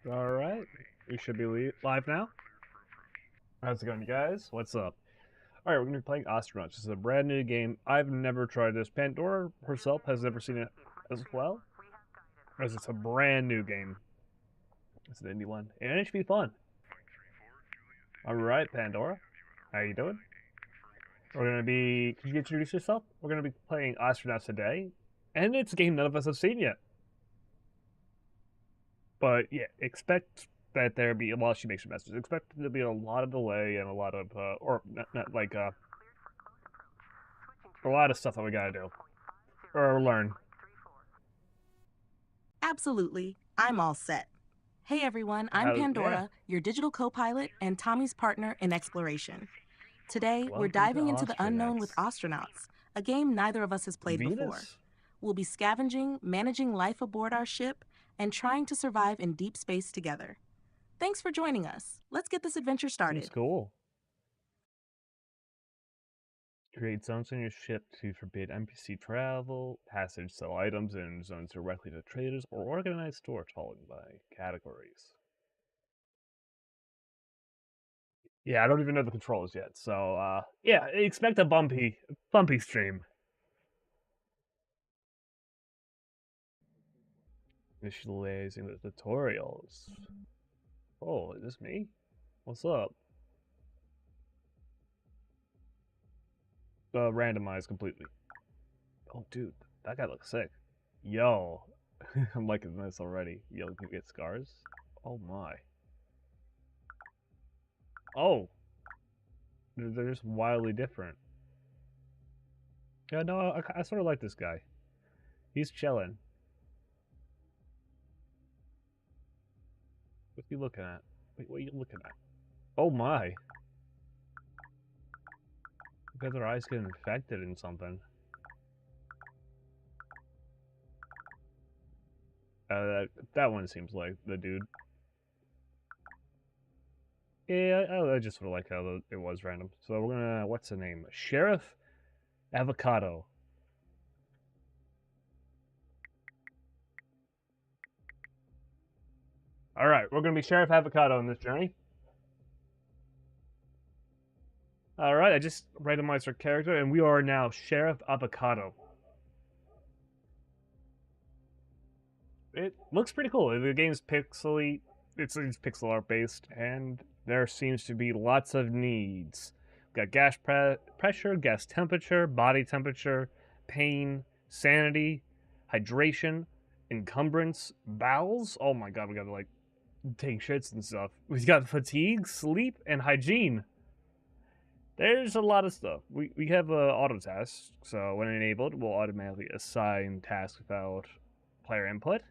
Alright, we should be live now. How's it going, you guys? What's up? Alright, we're going to be playing Ostranauts. This is a brand new game. I've never tried this. Pandora herself has never seen it as well, as it's a brand new game. It's an indie one, and it should be fun. Alright, Pandora. How you doing? We're going to be... Could you introduce yourself? We're going to be playing Ostranauts today, and it's a game none of us have seen yet. But yeah, expect that there be, while she makes her messages, expect there to be a lot of delay and a lot of, or not like, a lot of stuff that we gotta do. Or learn. Absolutely. I'm all set. Hey everyone, I'm Pandora, your digital co-pilot and Tommy's partner in exploration. Today, we're diving into the unknown with Ostranauts, a game neither of us has played before. We'll be scavenging, managing life aboard our ship, and trying to survive in deep space together. Thanks for joining us. Let's get this adventure started. Seems cool. Create zones on your ship to forbid NPC travel, passage, sell items in zones directly to traders, or organize storage following by categories. Yeah, I don't even know the controls yet, so yeah, expect a bumpy stream. Initializing the tutorials. Oh, is this me? What's up? Randomized completely. Oh, dude, that guy looks sick. Yo, I'm liking this already. Yo, can get scars? Oh my. Oh, they're just wildly different. Yeah, no, I sort of like this guy. He's chilling. What's he looking at? Wait, what are you looking at? Oh my. Because their eyes get infected in something. That one seems like the dude. Yeah, I just sort of like how it was random. So we're gonna, what's the name? Sheriff Avocado. Alright, we're gonna be Sheriff Avocado on this journey. Alright, I just randomized our character, and we are now Sheriff Avocado. It looks pretty cool. The game's pixely, it's pixel art based, and there seems to be lots of needs. We've got gas pressure, gas temperature, body temperature, pain, sanity, hydration, encumbrance, bowels. Oh my god, we gotta like take shits and stuff. We've got fatigue, sleep, and hygiene. There's a lot of stuff. We have auto tasks, so when enabled, we'll automatically assign tasks without player input,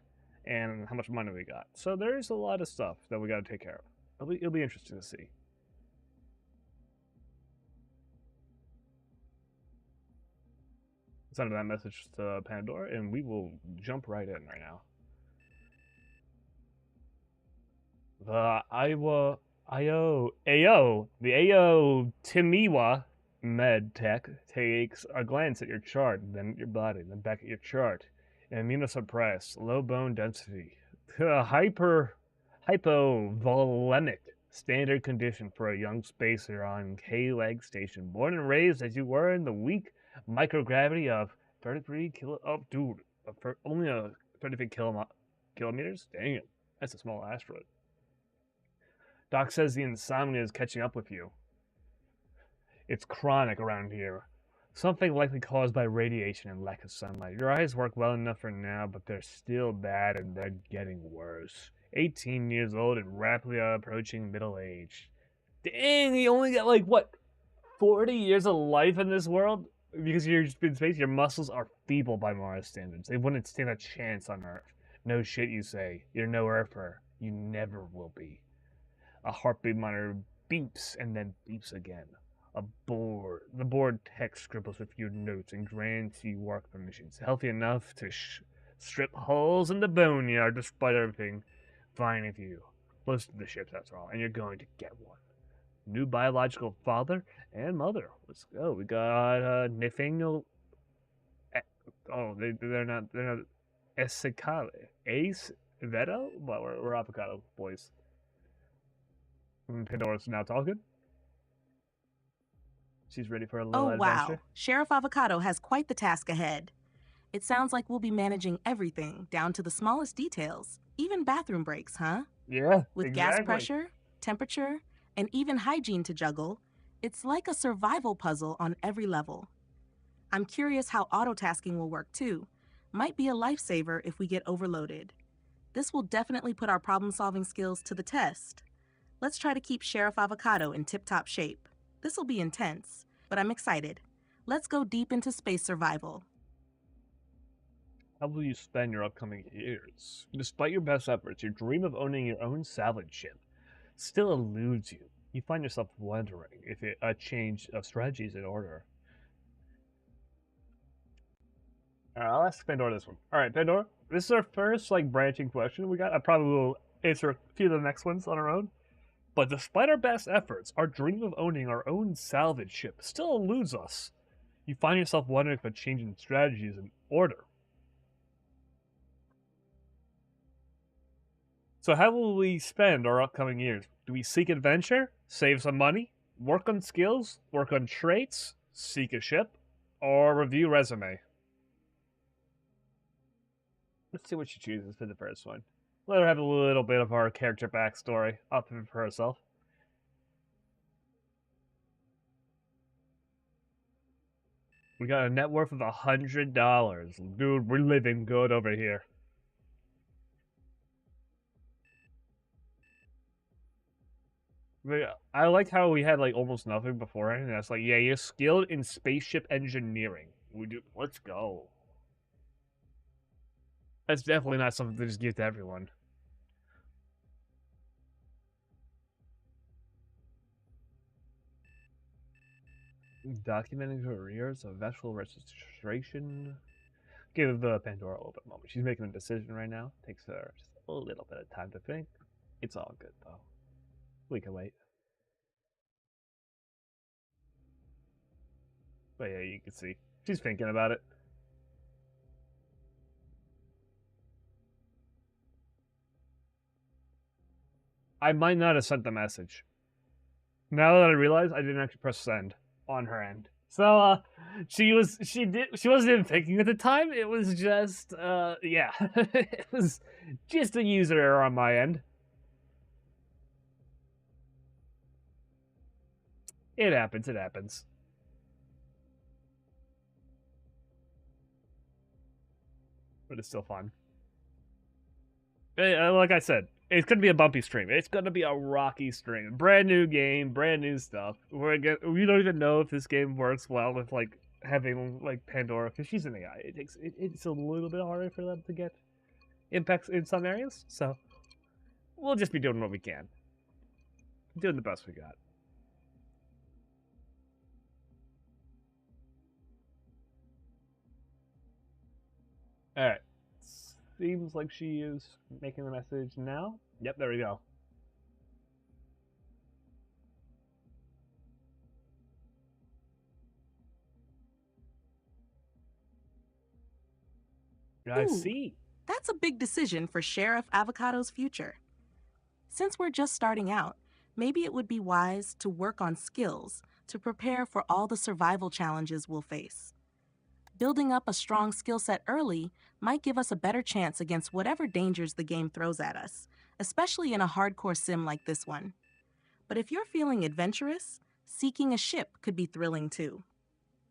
and how much money we got. So there's a lot of stuff that we got to take care of. It'll be interesting to see. Send that message to Pandora, and we will jump right in right now. The the AO Timiwa Med Tech takes a glance at your chart, then at your body, then back at your chart. Immunosuppressed, low bone density, hypovolemic, standard condition for a young spacer on K-Leg Station. Born and raised as you were in the weak microgravity of 33 kilo. Oh, dude, only a 33 kilometers. Dang it, that's a small asteroid. Doc says the insomnia is catching up with you. It's chronic around here. Something likely caused by radiation and lack of sunlight. Your eyes work well enough for now, but they're still bad and they're getting worse. 18 years old and rapidly approaching middle age. Dang, you only got like, what, 40 years of life in this world? Because you're just in space, your muscles are feeble by Mars standards. They wouldn't stand a chance on Earth. No shit, you say. You're no Earther. You never will be. A heartbeat monitor beeps and then beeps again. The board text scribbles with your notes and grants you work permissions. Healthy enough to strip holes in the boneyard despite everything. Fine with you. Close to the ship, that's all. And you're going to get one. New biological father and mother. Let's go. We got Nathaniel. Oh, they're not Esekale. Veto? Well, we're avocado boys. Pandora's now talking. She's ready for a Oh, little wow. adventure. Sheriff Avocado has quite the task ahead. It sounds like we'll be managing everything, down to the smallest details, even bathroom breaks, huh? Yeah, With gas exactly. pressure, temperature, and even hygiene to juggle, it's like a survival puzzle on every level. I'm curious how auto-tasking will work too. Might be a lifesaver if we get overloaded. This will definitely put our problem-solving skills to the test. Let's try to keep Sheriff Avocado in tip-top shape. This'll be intense, but I'm excited. Let's go deep into space survival. How will you spend your upcoming years? Despite your best efforts, your dream of owning your own salvage ship still eludes you. You find yourself wondering if a change of strategy is in order. I'll ask Pandora this one. All right, Pandora, this is our first branching question we got. I probably will answer a few of the next ones on our own. But despite our best efforts, our dream of owning our own salvage ship still eludes us. You find yourself wondering if a change in strategy is in order. So, how will we spend our upcoming years? Do we seek adventure, save some money, work on skills, work on traits, seek a ship, or review resume? Let's see what she chooses for the first one. Let her have a little bit of our character backstory up for herself. We got a net worth of $100. Dude, we're living good over here. I like how we had almost nothing beforehand, and that's yeah, you're skilled in spaceship engineering. Let's go. That's definitely not something to just give to everyone. Documenting careers of vessel registration. Give the Pandora a little bit of moment. She's making a decision right now. Takes her just a little bit of time to think. It's all good though. We can wait. But yeah, you can see she's thinking about it. I might not have sent the message. Now that I realize, I didn't actually press send on her end. So she wasn't even thinking at the time. It was just yeah. It was just a user error on my end. It happens, it happens. But it's still fun. Like I said, it's gonna be a bumpy stream. It's gonna be a rocky stream. Brand new game, brand new stuff. We don't even know if this game works well with having Pandora, because she's an AI. It's a little bit harder for them to get impacts in some areas. So we'll just be doing what we can, doing the best we got. All right. Seems like she is making the message now. Yep, there we go. I see. That's a big decision for Sheriff Avocado's future. Since we're just starting out, maybe it would be wise to work on skills to prepare for all the survival challenges we'll face. Building up a strong skill set early might give us a better chance against whatever dangers the game throws at us, especially in a hardcore sim like this one. But if you're feeling adventurous, seeking a ship could be thrilling too.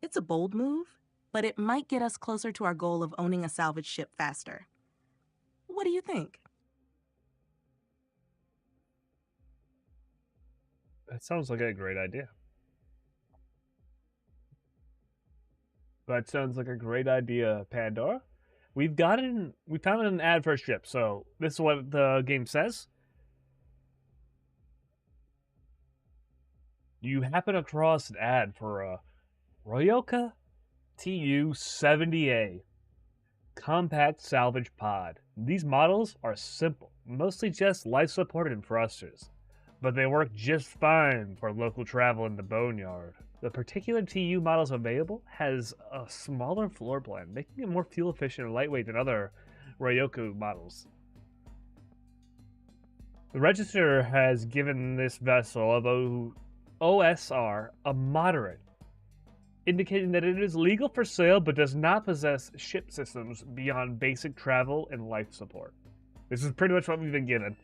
It's a bold move, but it might get us closer to our goal of owning a salvage ship faster. What do you think? That sounds like a great idea. That sounds like a great idea, Pandora. We found an ad for a ship, so this is what the game says. You happen across an ad for a Ryoka TU-70A compact salvage pod. These models are simple, mostly just life support and thrusters, but they work just fine for local travel in the boneyard. The particular TU models available has a smaller floor plan, making it more fuel efficient and lightweight than other Ryoku models. The Register has given this vessel of OSR a moderate, indicating that it is legal for sale but does not possess ship systems beyond basic travel and life support. This is pretty much what we've been given.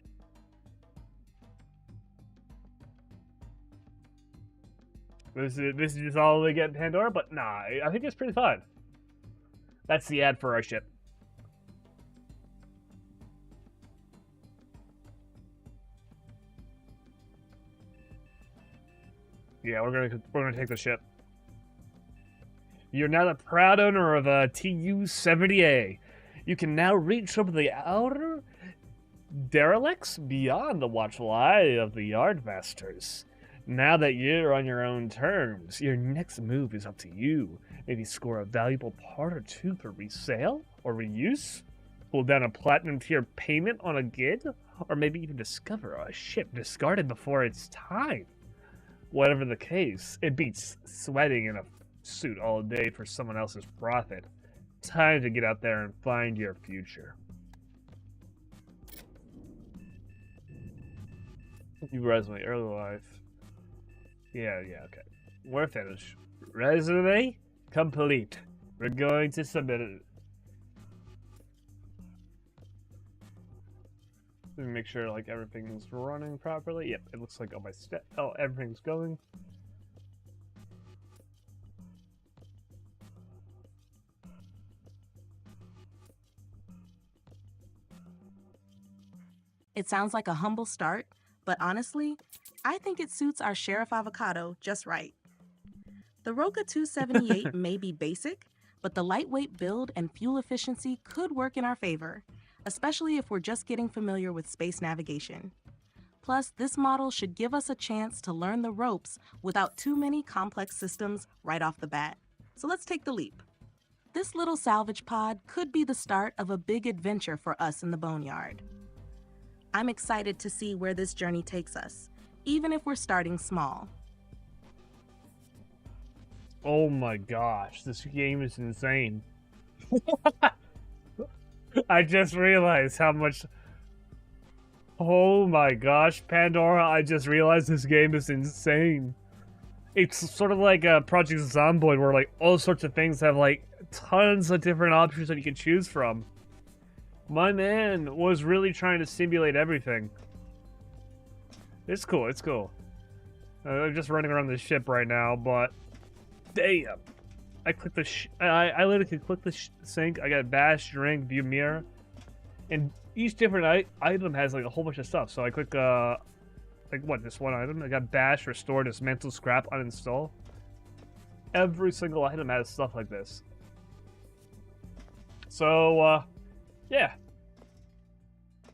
This is all we get in Pandora, but nah, I think it's pretty fun. That's the ad for our ship. Yeah, we're gonna take the ship. You're now the proud owner of a TU-70A. You can now reach some of the outer derelicts beyond the watchful eye of the yardmasters. Now that you're on your own terms, your next move is up to you. Maybe score a valuable part or two for resale or reuse, pull down a platinum tier payment on a gig, or maybe even discover a ship discarded before its time. Whatever the case, it beats sweating in a suit all day for someone else's profit. Time to get out there and find your future. You resume, early life. Yeah, okay. We're finished. Resume complete. We're going to submit it. Let me make sure like everything's running properly. Yep, it looks like all my everything's going. It sounds like a humble start, but honestly, I think it suits our Sheriff Avocado just right. The Roca 278 may be basic, but the lightweight build and fuel efficiency could work in our favor, especially if we're just getting familiar with space navigation. Plus, this model should give us a chance to learn the ropes without too many complex systems right off the bat. So let's take the leap. This little salvage pod could be the start of a big adventure for us in the Boneyard. I'm excited to see where this journey takes us, even if we're starting small. Oh my gosh, this game is insane. I just realized how much... Oh my gosh, Pandora, I just realized this game is insane. It's sort of like Project Zomboid, where like all sorts of things have like tons of different options that you can choose from. My man was really trying to simulate everything. It's cool, it's cool. I'm just running around this ship right now, but damn. I clicked the I literally could click the sync. I got bash, drink, view mirror. And each different item has like a whole bunch of stuff. So I click like what, this one item? I got bash, restore, dismantle, scrap, uninstall. Every single item has stuff like this. So yeah.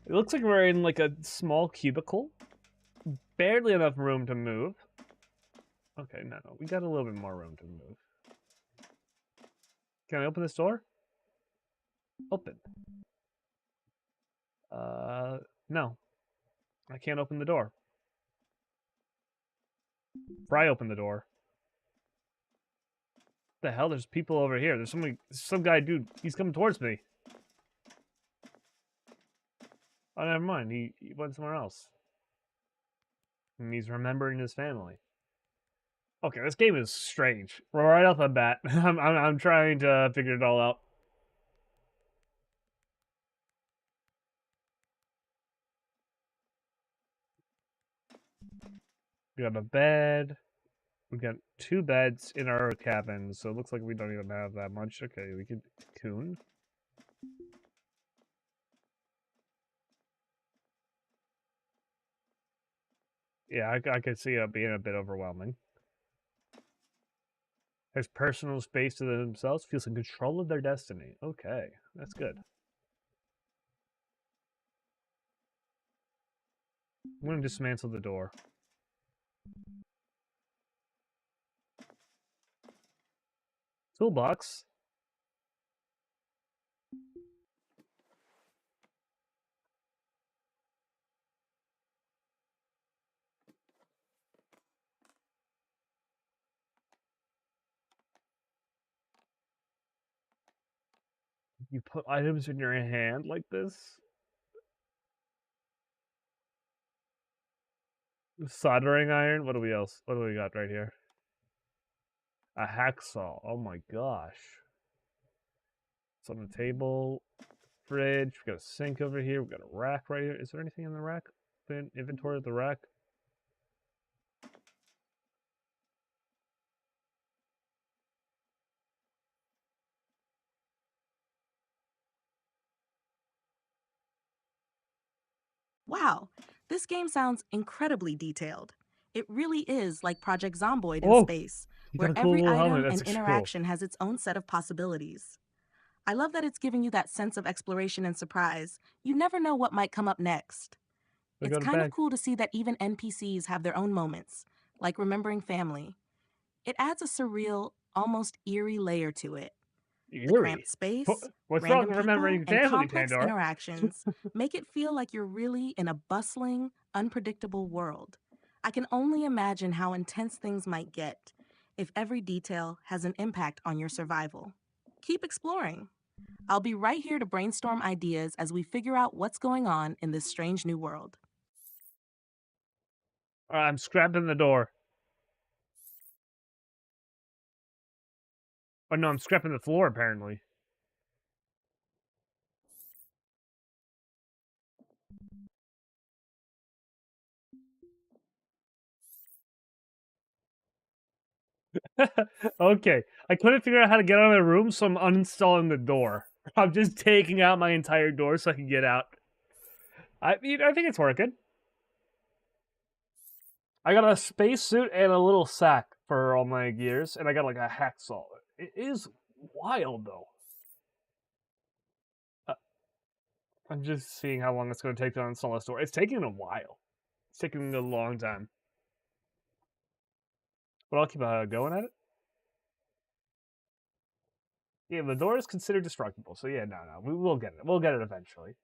It looks like we're in like a small cubicle. Barely enough room to move. Okay, no, we got a little bit more room to move. Can I open this door? Open. No. I can't open the door. Pry open the door. What the hell? There's people over here. There's some guy, dude. He's coming towards me. Oh, never mind. He went somewhere else. And he's remembering his family. Okay, this game is strange. Right off the bat, I'm trying to figure it all out. We got a bed. We got 2 beds in our cabin, so it looks like we don't even have that much. Okay, we could cocoon. Yeah, I could see it being a bit overwhelming. Has personal space to themselves, feels in control of their destiny. Okay, that's good. I'm gonna dismantle the door. Toolbox. You put items in your hand like this? Soldering iron. What do we else? What do we got right here? A hacksaw. Oh my gosh. It's on the table. Fridge. We got a sink over here. We got a rack right here. Is there anything in the rack? The inventory of the rack. Wow, this game sounds incredibly detailed. It really is like Project Zomboid in Oh, space, you got where a cool every little helmet. item That's and actually cool. interaction has its own set of possibilities. I love that it's giving you that sense of exploration and surprise. You never know what might come up next. It's kind of cool to see that even NPCs have their own moments, like remembering family. It adds a surreal, almost eerie layer to it. The Eerie. cramped space, What's wrong random with people, remembering and family, complex Pandora? interactions make it feel like you're really in a bustling, unpredictable world. I can only imagine how intense things might get if every detail has an impact on your survival. Keep exploring. I'll be right here to brainstorm ideas as we figure out what's going on in this strange new world. I'm scrapping the door. Oh no, I'm scrapping the floor apparently. Okay, I couldn't figure out how to get out of the room, so I'm uninstalling the door. I'm just taking out my entire door so I can get out. I think it's working. I got a spacesuit and a little sack for all my gears, and I got like a hacksaw. It is wild though. Uh, I'm just seeing how long it's going to take to uninstall this door. It's taking a while. It's taking a long time. But I'll keep going at it. Yeah, the door is considered destructible, so yeah, no, we will get it. We'll get it eventually.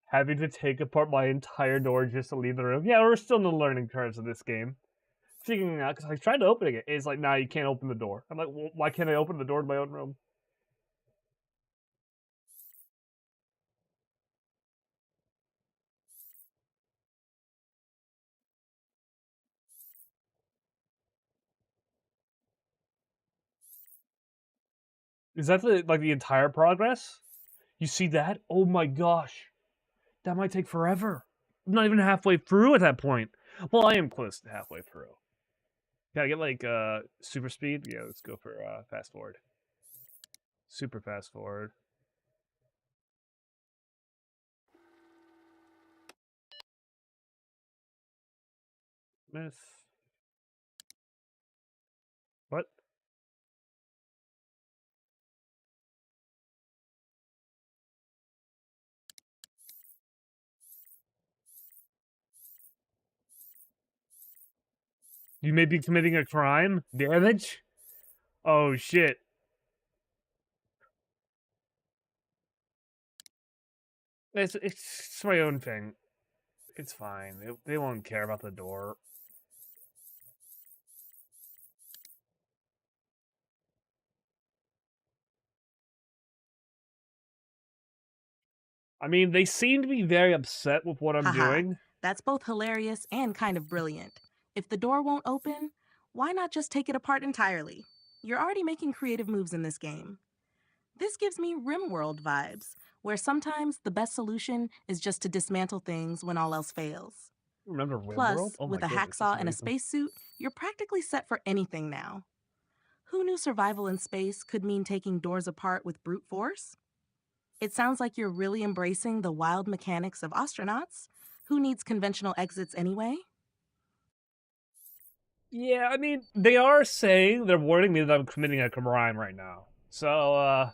Having to take apart my entire door just to leave the room. Yeah, we're still in the learning curves of this game. Figuring out, because I tried to open it. It's like, nah, you can't open the door. I'm like, well, why can't I open the door to my own room? Is that the entire progress? You see that? Oh my gosh. That might take forever. I'm not even halfway through at that point. Well, I am close to halfway through. Gotta get like super speed. Yeah, let's go for fast forward. Super fast forward. Miss. What? You may be committing a crime? Damage? Oh shit. It's my own thing. It's fine. They won't care about the door. I mean, they seem to be very upset with what I'm Haha, doing. that's both hilarious and kind of brilliant. If the door won't open, why not just take it apart entirely? You're already making creative moves in this game. This gives me RimWorld vibes, where sometimes the best solution is just to dismantle things when all else fails. Remember RimWorld? Plus, Oh my with a goodness, that's hacksaw and a amazing. spacesuit, you're practically set for anything now. Who knew survival in space could mean taking doors apart with brute force? It sounds like you're really embracing the wild mechanics of Ostranauts. Who needs conventional exits anyway? Yeah, I mean, they are saying, they're warning me that I'm committing a crime right now. So,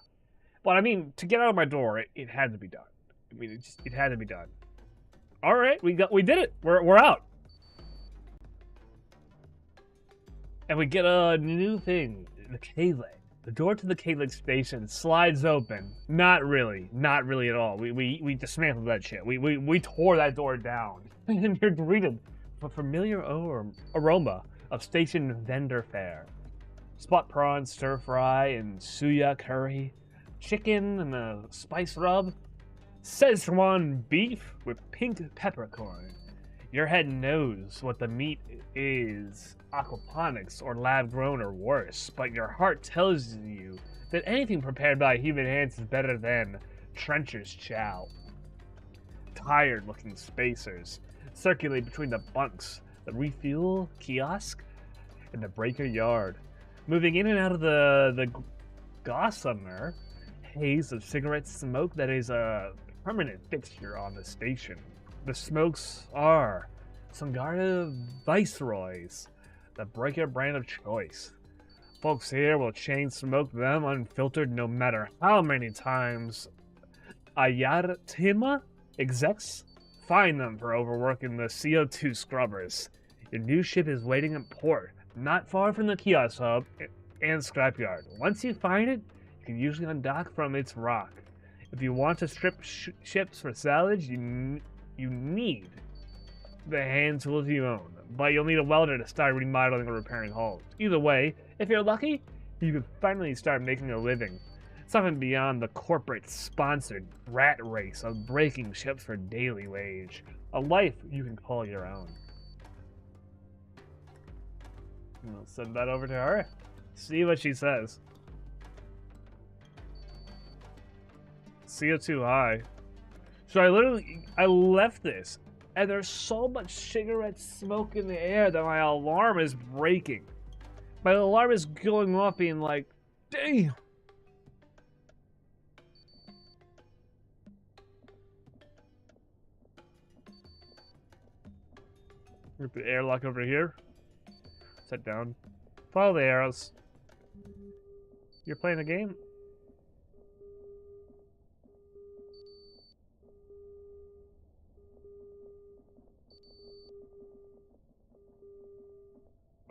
but I mean, to get out of my door, it had to be done. I mean, it had to be done. All right, we did it. We're out. And we get a new thing, the K-leg. The door to the K-leg station slides open. Not really at all. We dismantled that shit. We tore that door down. And you're greeted with a familiar aroma of station vendor fare. Spot prawn stir fry and suya curry, chicken and a spice rub, Szechuan beef with pink peppercorn. Your head knows what the meat is aquaponics or lab grown or worse, but your heart tells you that anything prepared by human hands is better than trencher's chow. Tired looking spacers circulate between the bunks, the refuel kiosk, and the breaker yard, moving in and out of the gossamer haze of cigarette smoke that is a permanent fixture on the station. The smokes are Sangara Viceroys, the breaker brand of choice. Folks here will chain smoke them unfiltered no matter how many times Ayatima execs fine them for overworking the CO2 scrubbers. Your new ship is waiting at port, not far from the kiosk hub and scrapyard. Once you find it, you can usually undock from its rock. If you want to strip ships for salvage, you need the hand tools you own, but you'll need a welder to start remodeling or repairing hulls. Either way, if you're lucky, you can finally start making a living. Something beyond the corporate-sponsored rat race of breaking ships for daily wage. A life you can call your own. I'll send that over to her. See what she says. CO2 high. So I left this, and there's so much cigarette smoke in the air that my alarm is breaking. My alarm is going off being like, damn. With the airlock over here. Set down. Follow the arrows. You're playing a game?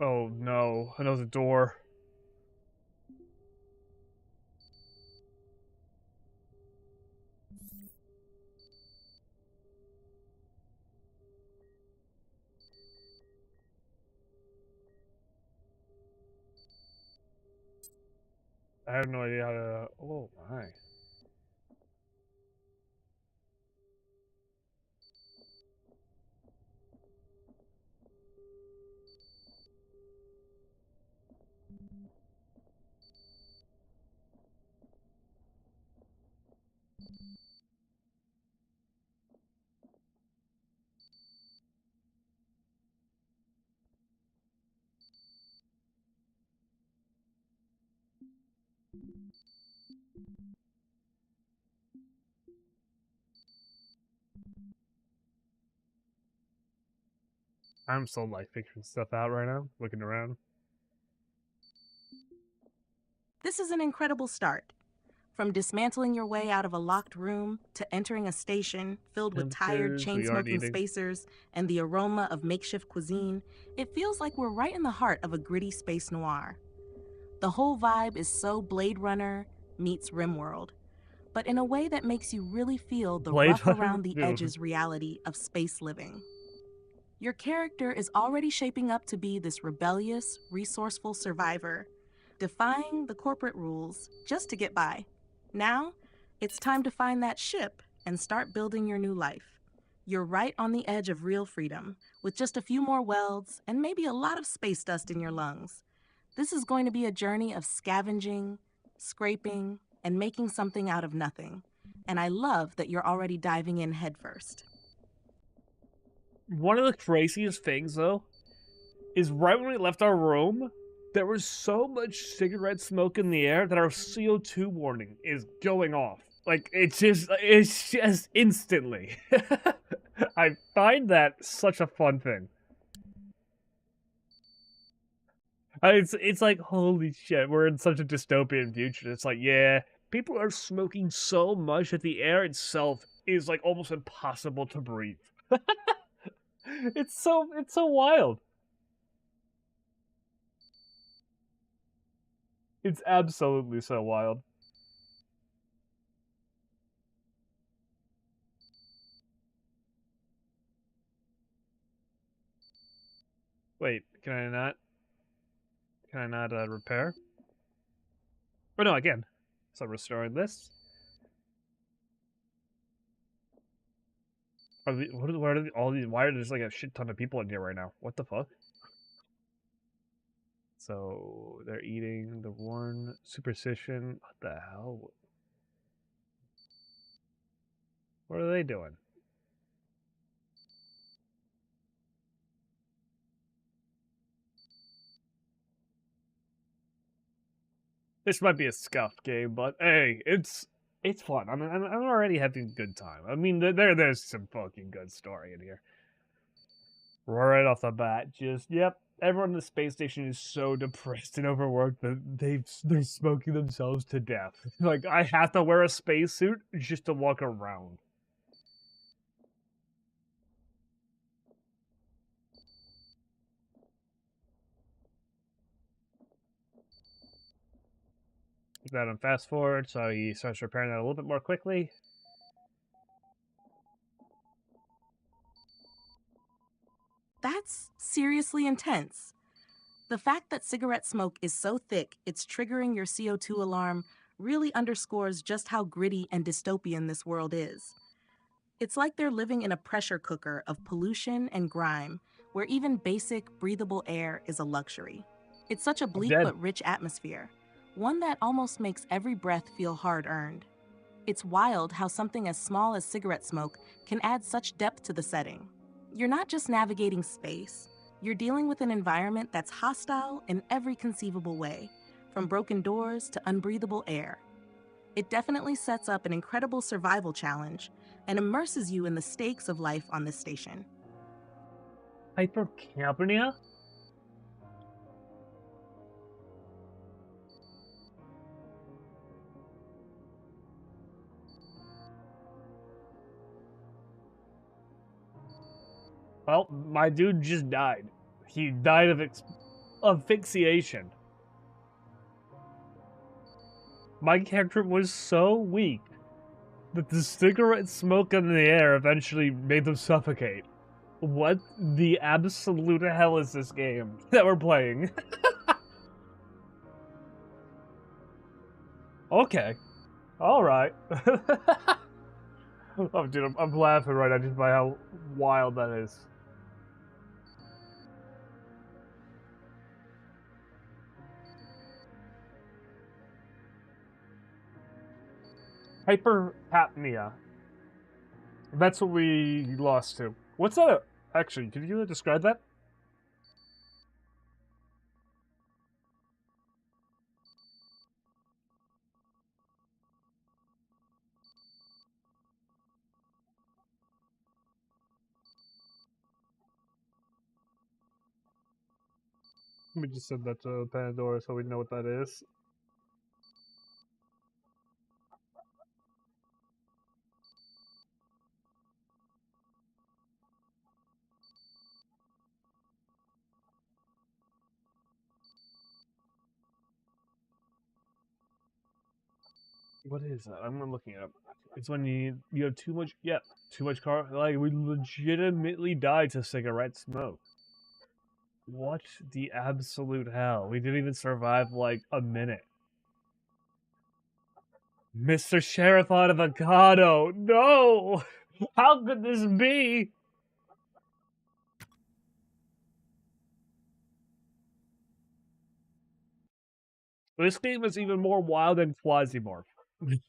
Oh no, another door. I have no idea how to... Oh my. I'm so like figuring stuff out right now, looking around. This is an incredible start. From dismantling your way out of a locked room to entering a station filled with tired, chain-smoking spacers and the aroma of makeshift cuisine, it feels like we're right in the heart of a gritty space noir. The whole vibe is so Blade Runner meets RimWorld, but in a way that makes you really feel the rough around the edges reality of space living. Your character is already shaping up to be this rebellious, resourceful survivor, defying the corporate rules just to get by. Now, it's time to find that ship and start building your new life. You're right on the edge of real freedom, with just a few more welds and maybe a lot of space dust in your lungs. This is going to be a journey of scavenging, scraping, and making something out of nothing. And I love that you're already diving in headfirst. One of the craziest things, though, is right when we left our room, there was so much cigarette smoke in the air that our CO2 warning is going off. Like, it's just instantly. I find that such a fun thing. It's like, holy shit, we're in such a dystopian future. It's like, yeah, people are smoking so much that the air itself is like almost impossible to breathe. It's so wild. It's absolutely so wild. Wait, can I not? Can I not repair? Oh no, again. So restoring this. What are all these? Why are there like a shit ton of people in here right now? What the fuck? So they're eating the one superstition. What the hell? What are they doing? This might be a scuffed game, but hey, it's fun. I'm already having a good time. I mean, there's some fucking good story in here. Right off the bat, just yep. Everyone in the space station is so depressed and overworked that they're smoking themselves to death. Like I have to wear a spacesuit just to walk around. Put that on fast forward, so he starts repairing that a little bit more quickly. That's seriously intense. The fact that cigarette smoke is so thick it's triggering your CO2 alarm really underscores just how gritty and dystopian this world is. It's like they're living in a pressure cooker of pollution and grime, where even basic, breathable air is a luxury. It's such a bleak but rich atmosphere, one that almost makes every breath feel hard-earned. It's wild how something as small as cigarette smoke can add such depth to the setting. You're not just navigating space, you're dealing with an environment that's hostile in every conceivable way, from broken doors to unbreathable air. It definitely sets up an incredible survival challenge and immerses you in the stakes of life on this station. Hypercapnia? Well, my dude just died. He died of asphyxiation. My character was so weak that the cigarette smoke in the air eventually made them suffocate. What the absolute hell is this game that we're playing? Okay. Alright. Oh, dude, I'm laughing right now just by how wild that is. Hypercapnia. That's what we lost to. What's that? Actually, could you describe that? Let me just send that to Pandora so we know what that is. What is that? I'm looking it up. It's when you have too much. Yep, too much car. Like we legitimately died to cigarette smoke. What the absolute hell? We didn't even survive like a minute. Mr. Sheriff Avocado, no! How could this be? This game is even more wild than Quasimorph. Mike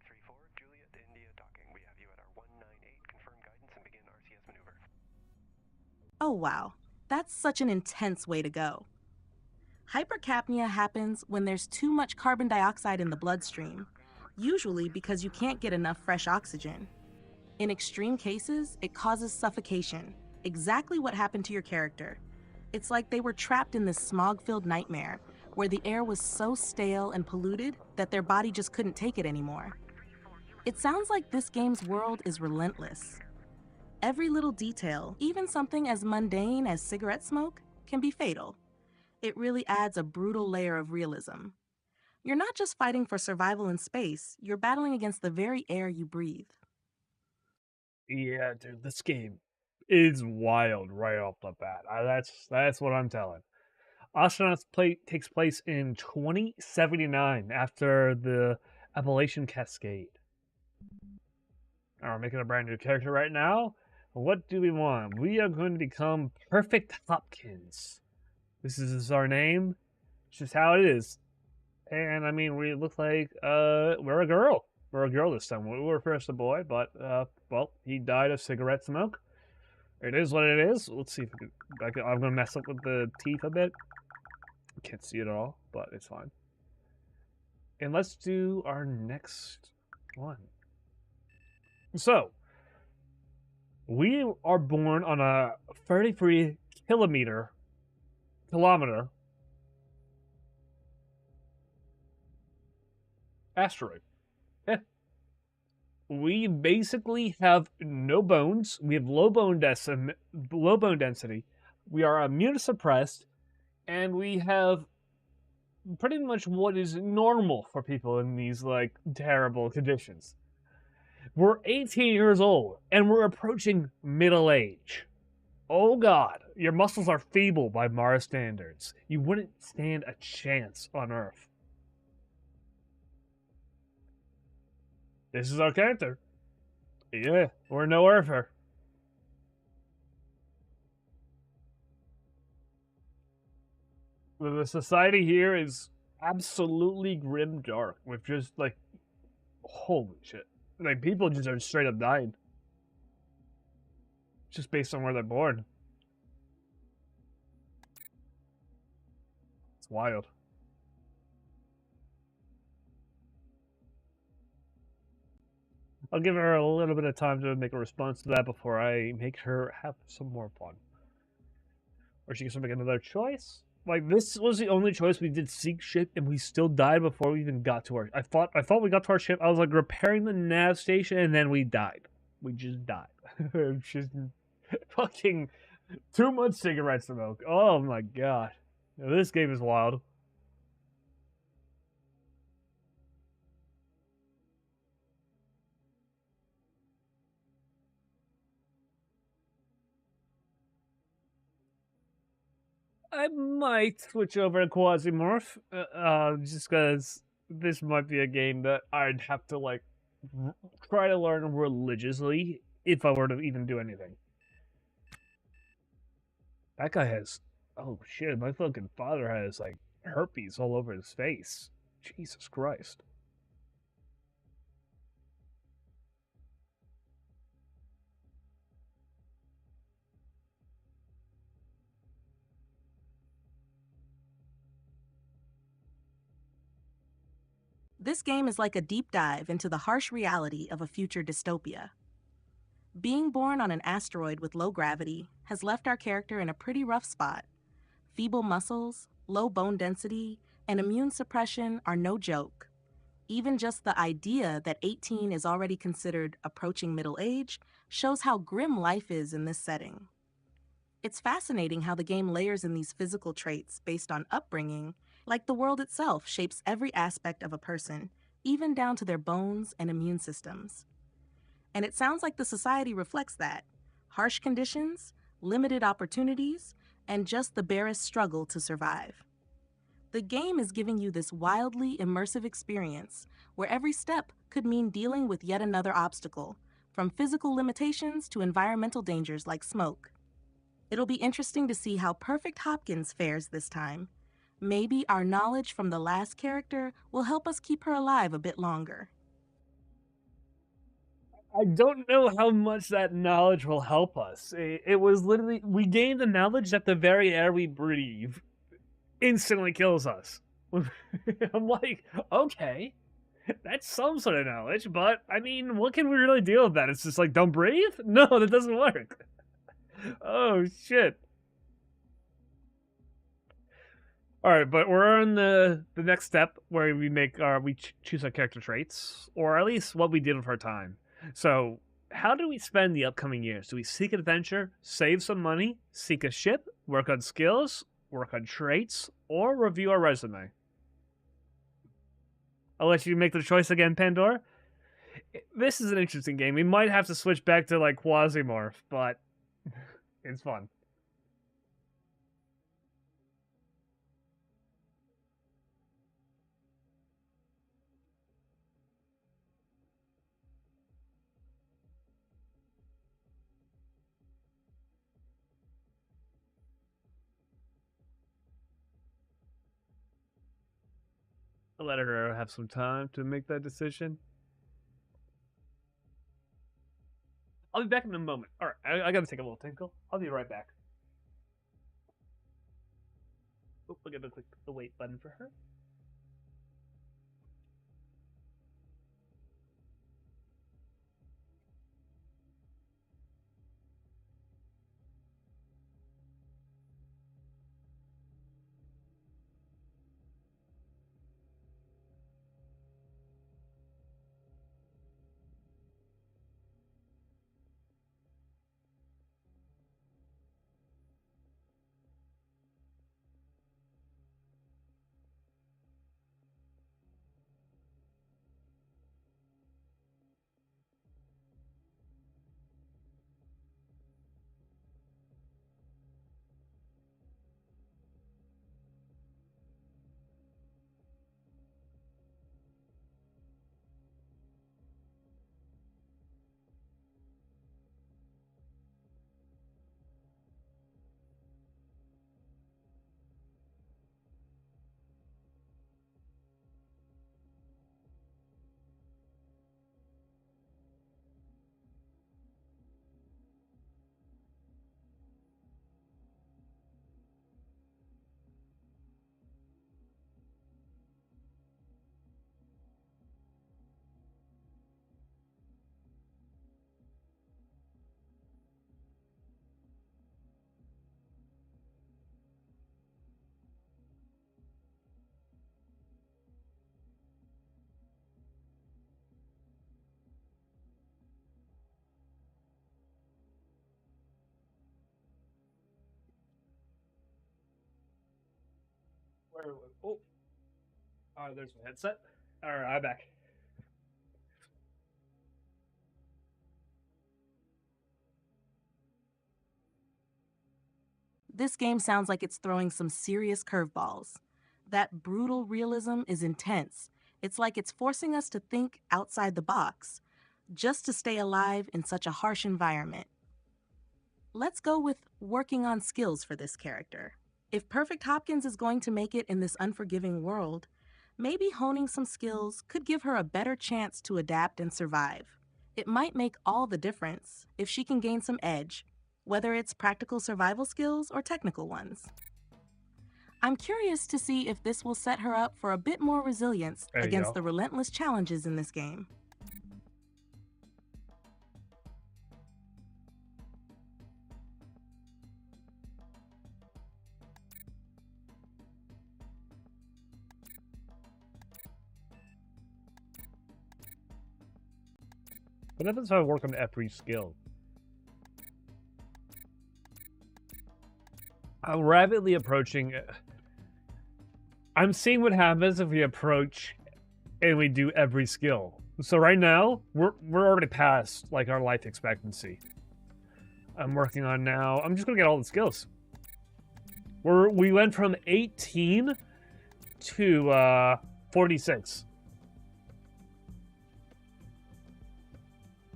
3-4, Juliet to India talking. We have you at our 198. Confirm guidance and begin RCS maneuver. Oh wow, that's such an intense way to go. Hypercapnia happens when there's too much carbon dioxide in the bloodstream, usually because you can't get enough fresh oxygen. In extreme cases, it causes suffocation, exactly what happened to your character. It's like they were trapped in this smog-filled nightmare where the air was so stale and polluted that their body just couldn't take it anymore. It sounds like this game's world is relentless. Every little detail, even something as mundane as cigarette smoke, can be fatal. It really adds a brutal layer of realism. You're not just fighting for survival in space, you're battling against the very air you breathe. Yeah, dude, this game is wild right off the bat. That's what I'm telling. Ostranauts takes place in 2079 after the Appalachian Cascade. We're making a brand new character right now. What do we want? We are going to become Perfect Hopkins. This is our name. It's just how it is. And I mean, we look like we're a girl. We're a girl this time. We were first a boy, but well, he died of cigarette smoke. It is what it is. Let's see if we can, I'm gonna mess up with the teeth a bit. Can't see it at all, but it's fine. And let's do our next one. So, we are born on a 33 kilometer asteroid. Yeah. We basically have no bones. We have low bone density. We are immunosuppressed, and we have pretty much what is normal for people in these like terrible conditions. We're 18 years old, and we're approaching middle age. Oh god, your muscles are feeble by Mars standards. You wouldn't stand a chance on Earth. This is our character. Yeah, we're no Earther. The society here is absolutely grim dark with just like holy shit. Like people just are straight up dying. Just based on where they're born. It's wild. I'll give her a little bit of time to make a response to that before I make her have some more fun. Or she can make another choice. Like this was the only choice we did seek ship, and we still died before we even got to our. I thought we got to our ship. I was like repairing the nav station, and then we died. We just died. Just fucking too much cigarette smoke. Oh my god, this game is wild. I might switch over to Quasimorph, just because this might be a game that I'd have to like try to learn religiously if I were to even do anything. That guy has, oh shit, my fucking father has like herpes all over his face. Jesus Christ. This game is like a deep dive into the harsh reality of a future dystopia. Being born on an asteroid with low gravity has left our character in a pretty rough spot. Feeble muscles, low bone density, and immune suppression are no joke. Even just the idea that 18 is already considered approaching middle age shows how grim life is in this setting. It's fascinating how the game layers in these physical traits based on upbringing, like the world itself shapes every aspect of a person, even down to their bones and immune systems. And it sounds like the society reflects that. Harsh conditions, limited opportunities, and just the barest struggle to survive. The game is giving you this wildly immersive experience where every step could mean dealing with yet another obstacle, from physical limitations to environmental dangers like smoke. It'll be interesting to see how Perfect Hopkins fares this time. Maybe our knowledge from the last character will help us keep her alive a bit longer. I don't know how much that knowledge will help us. It was literally, we gained the knowledge that the very air we breathe instantly kills us. I'm like, okay, that's some sort of knowledge, but I mean, what can we really deal with that? It's just like, don't breathe? No, that doesn't work. Oh, shit. All right, but we're on the next step where we make we choose our character traits, or at least what we did with our time. So, how do we spend the upcoming years? Do we seek adventure, save some money, seek a ship, work on skills, work on traits, or review our resume? I'll let you make the choice again, Pandora. This is an interesting game. We might have to switch back to like Quasimorph, but It's fun. I'll let her have some time to make that decision. I'll be back in a moment. All right, I gotta take a little tinkle. I'll be right back. Oh, I gotta click the wait button for her. Where? Oh, there's my headset. All right, I'm back. This game sounds like it's throwing some serious curveballs. That brutal realism is intense. It's like it's forcing us to think outside the box, just to stay alive in such a harsh environment. Let's go with working on skills for this character. If Perfect Hopkins is going to make it in this unforgiving world, maybe honing some skills could give her a better chance to adapt and survive. It might make all the difference if she can gain some edge, whether it's practical survival skills or technical ones. I'm curious to see if this will set her up for a bit more resilience against the relentless challenges in this game. What happens if I work on every skill? I'm rapidly approaching. I'm seeing what happens if we approach and we do every skill. So right now, we're already past like our life expectancy. I'm working on now. I'm just gonna get all the skills. We went from 18 to 46.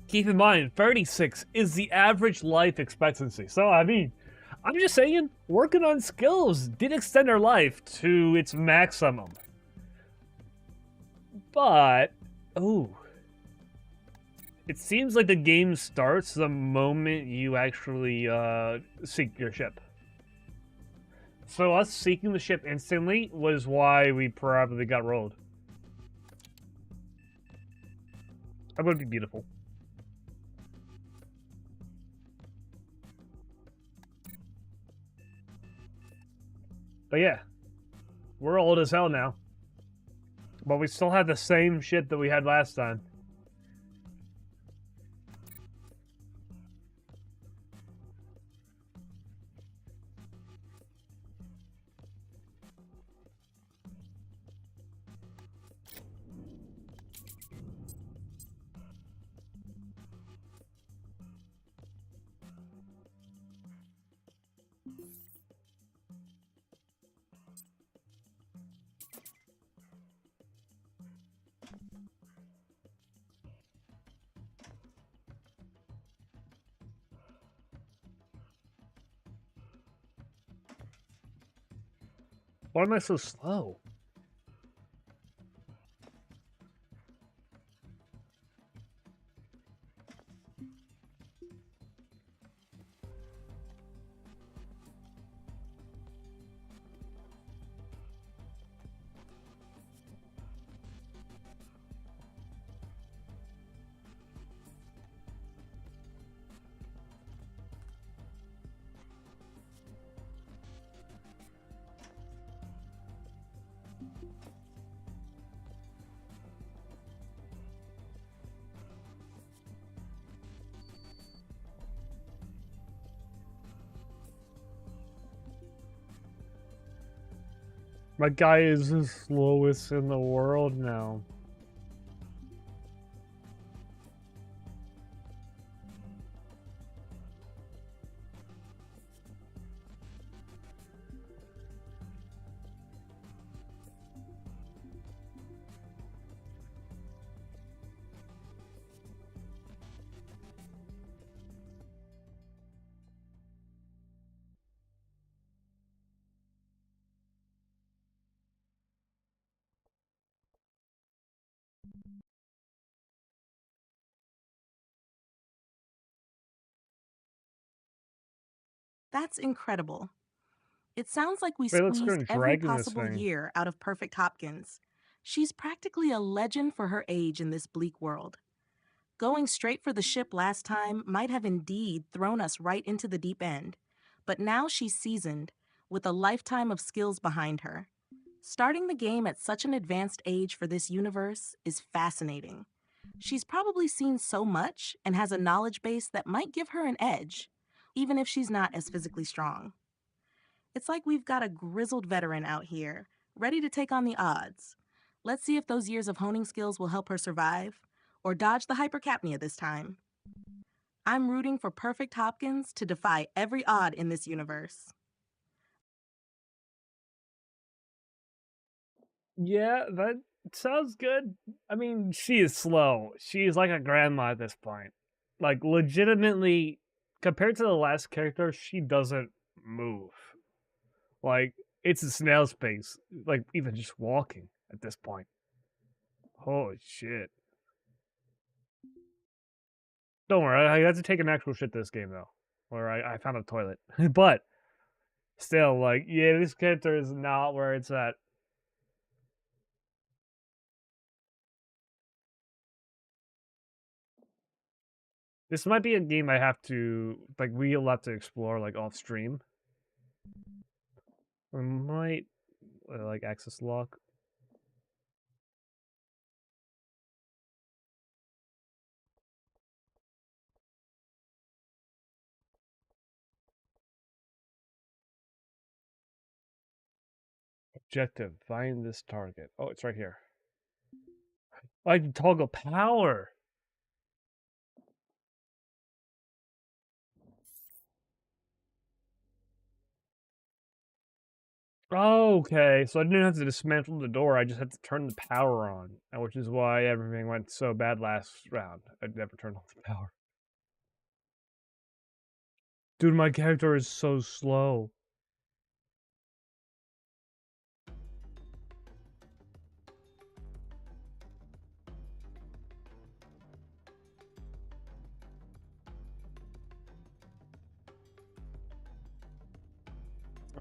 Keep in mind, 36 is the average life expectancy. So I mean, I'm just saying, working on skills did extend our life to its maximum. But, oh, it seems like the game starts the moment you actually seek your ship. So us seeking the ship instantly was why we probably got rolled. That would be beautiful. But yeah, we're old as hell now. But we still have the same shit that we had last time. Why am I so slow? My guy is the slowest in the world now. That's incredible. It sounds like we Wait, let's go squeezed and every drag in this possible thing. year out of Perfect Hopkins. She's practically a legend for her age in this bleak world. Going straight for the ship last time might have indeed thrown us right into the deep end, but now she's seasoned, with a lifetime of skills behind her. Starting the game at such an advanced age for this universe is fascinating. She's probably seen so much and has a knowledge base that might give her an edge, even if she's not as physically strong. It's like we've got a grizzled veteran out here, ready to take on the odds. Let's see if those years of honing skills will help her survive, or dodge the hypercapnia this time. I'm rooting for Perfect Hopkins to defy every odd in this universe. Yeah, that sounds good. I mean, she is slow. She's like a grandma at this point. Like, legitimately, compared to the last character, she doesn't move. Like, it's a snail's pace. Like, even just walking at this point. Holy shit. Don't worry, I had to take an actual shit this game, though. Or I found a toilet. But, still, like, yeah, this character is not where it's at. This might be a game I have to, like, we'll have to explore, like, off stream. I might, like, access lock. Objective, find this target. Oh, it's right here. I can toggle power. Okay, so I didn't have to dismantle the door, I just had to turn the power on, which is why everything went so bad last round. I never turned off the power. Dude, my character is so slow.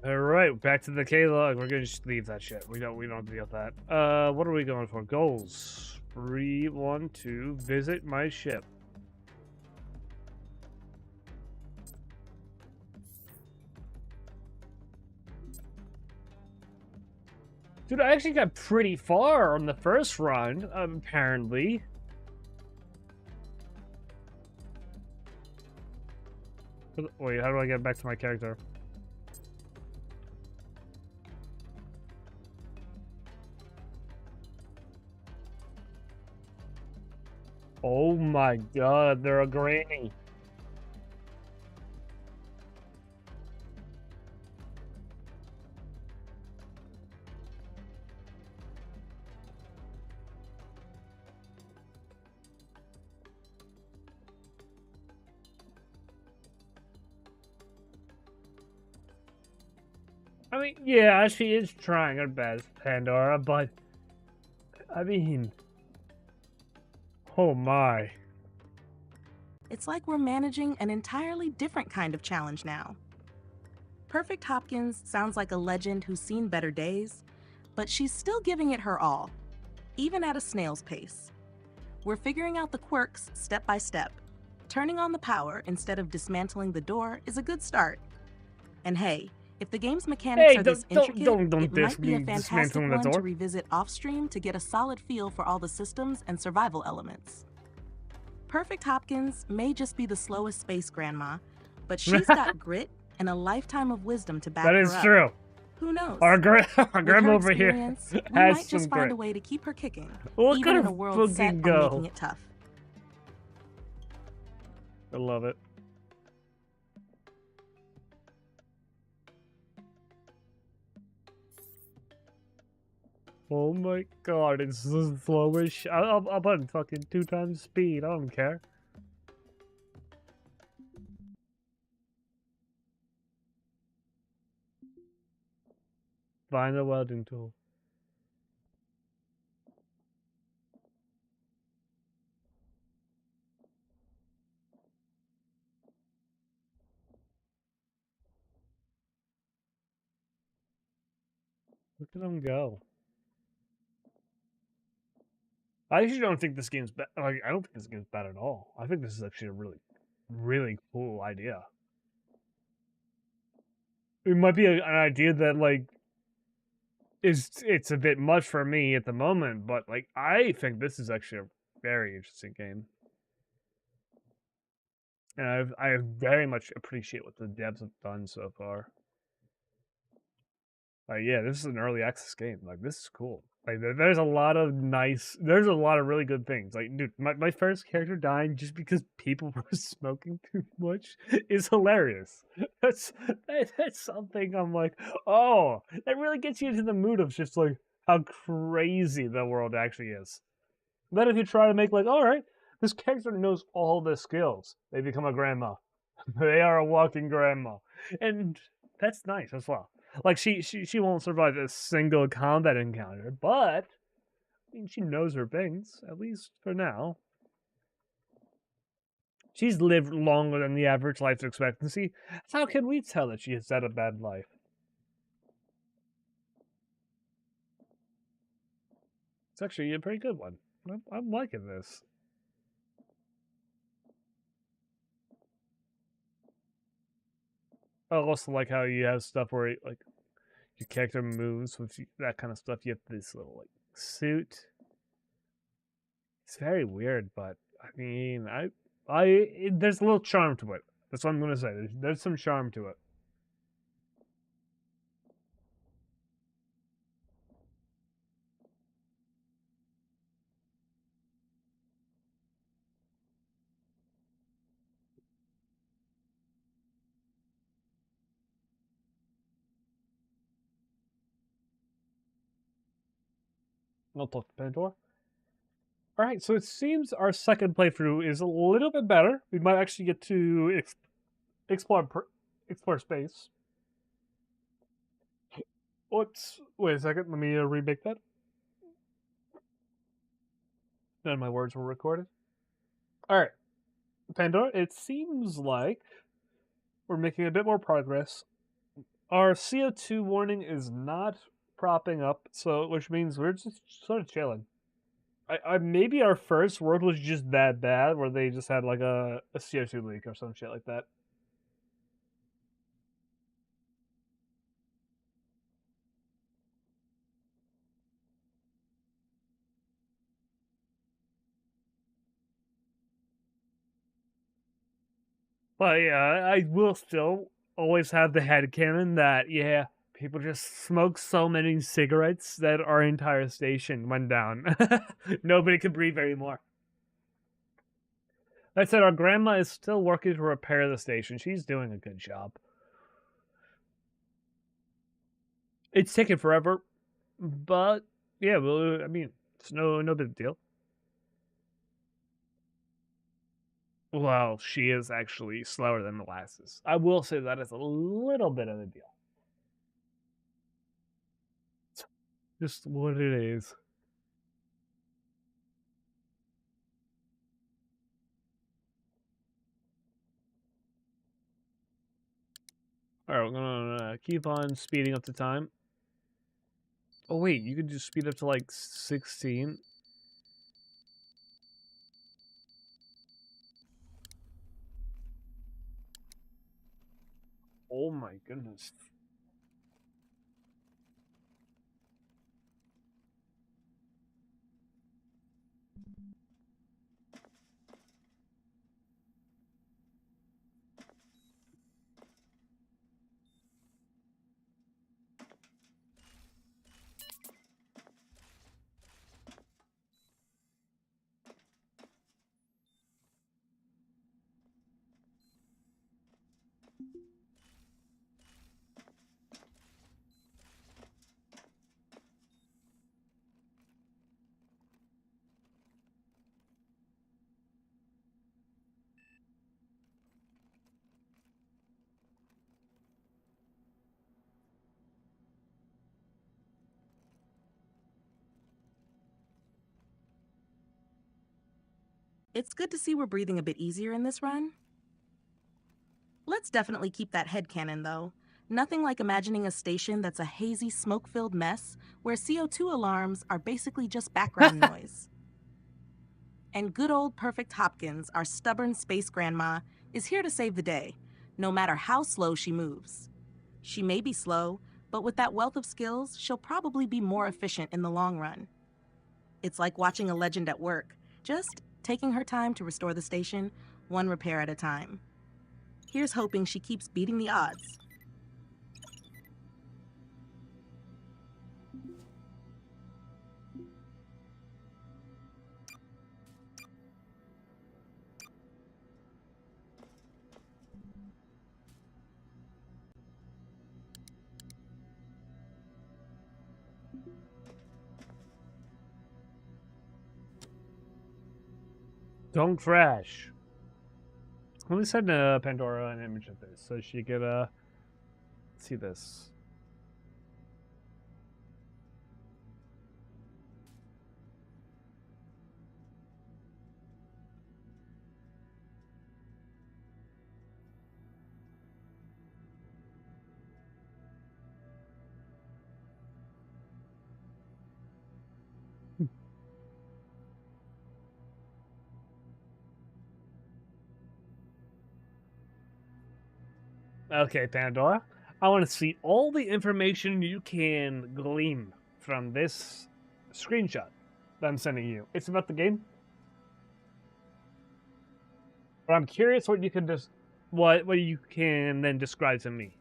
Alright, back to the K-log. We're gonna just leave that shit. We don't have to deal with that. What are we going for? Goals. 3, 1, 2, visit my ship. Dude, I actually got pretty far on the first run, apparently. Wait, how do I get back to my character? Oh my god, they're a granny. I mean, yeah, she is trying her best, Pandora, but I mean, oh my. It's like we're managing an entirely different kind of challenge now. Perfect Hopkins sounds like a legend who's seen better days, but she's still giving it her all, even at a snail's pace. We're figuring out the quirks step by step. Turning on the power instead of dismantling the door is a good start. And hey, if the game's mechanics are this intricate, it might be a fantastic one to revisit off-stream to get a solid feel for all the systems and survival elements. Perfect Hopkins may just be the slowest space grandma, but she's got grit and a lifetime of wisdom to back her up. That is true. Who knows? Our grandma over here we might just find a way to keep her kicking, even in a world set on making it tough. I love it. Oh my god, it's so slowish. I'll put it fucking 2 times speed. I don't care. Find a welding tool. Look at him go. I actually don't think this game's bad. Like, I don't think this game's bad at all. I think this is actually a really, really cool idea. It might be an idea that, like, it's a bit much for me at the moment, but, like, I think this is actually a very interesting game. And I very much appreciate what the devs have done so far. Like, yeah, this is an early access game. Like, this is cool. Like, there's a lot of really good things. Like, dude, my first character dying just because people were smoking too much is hilarious. That's something I'm like, oh, that really gets you into the mood of just, like, how crazy the world actually is. Then if you try to make, like, all right, this character knows all the skills, they become a grandma. They are a walking grandma. And that's nice as well. Like, she won't survive a single combat encounter, but I mean, she knows her things, at least for now. She's lived longer than the average life expectancy. How can we tell that she has had a bad life? It's actually a pretty good one. I'm liking this. I also like how you have stuff where, like, your character moves with that kind of stuff. You have this little, like, suit. It's very weird, but I mean, there's a little charm to it. That's what I'm gonna say. There's some charm to it. I'll talk to Pandora. All right, so it seems our second playthrough is a little bit better. We might actually get to explore space. Whoops! Wait a second. Let me remake that. None of my words were recorded. All right, Pandora. It seems like we're making a bit more progress. Our CO2 warning is not propping up, so which means we're just sort of chilling. Maybe our first world was just that bad, where they just had like a CO2 leak or some shit like that. But yeah, I will still always have the headcanon that, yeah, people just smoke so many cigarettes that our entire station went down. Nobody could breathe anymore. Like I said, our grandma is still working to repair the station. She's doing a good job. It's taken forever, but yeah, well, I mean, it's no big deal. Well, she is actually slower than molasses. I will say that is a little bit of a deal. Just what it is. Alright, we're gonna keep on speeding up the time. Oh wait, you could just speed up to like 16. Oh my goodness. It's good to see we're breathing a bit easier in this run. Let's definitely keep that headcanon, though. Nothing like imagining a station that's a hazy, smoke-filled mess where CO2 alarms are basically just background noise. And good old Perfect Hopkins, our stubborn space grandma, is here to save the day, no matter how slow she moves. She may be slow, but with that wealth of skills, she'll probably be more efficient in the long run. It's like watching a legend at work, just taking her time to restore the station, one repair at a time. Here's hoping she keeps beating the odds. Don't crash. Let me send Pandora an image of this so she could see this. Okay, Pandora. I want to see all the information you can glean from this screenshot that I'm sending you. It's about the game. But I'm curious what you can just what you can then describe to me.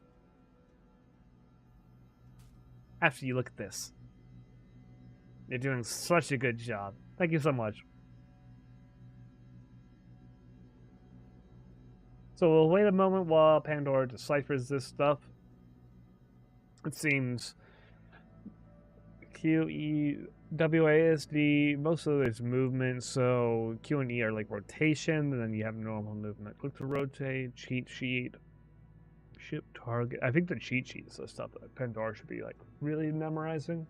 After you look at this. You're doing such a good job. Thank you so much. So we'll wait a moment while Pandora deciphers this stuff. It seems Q, E, W, A, S, D, most of it's movement, so Q and E are like rotation, and then you have normal movement. Click to rotate, cheat sheet, ship target. I think the cheat sheet is the stuff that Pandora should be like really memorizing.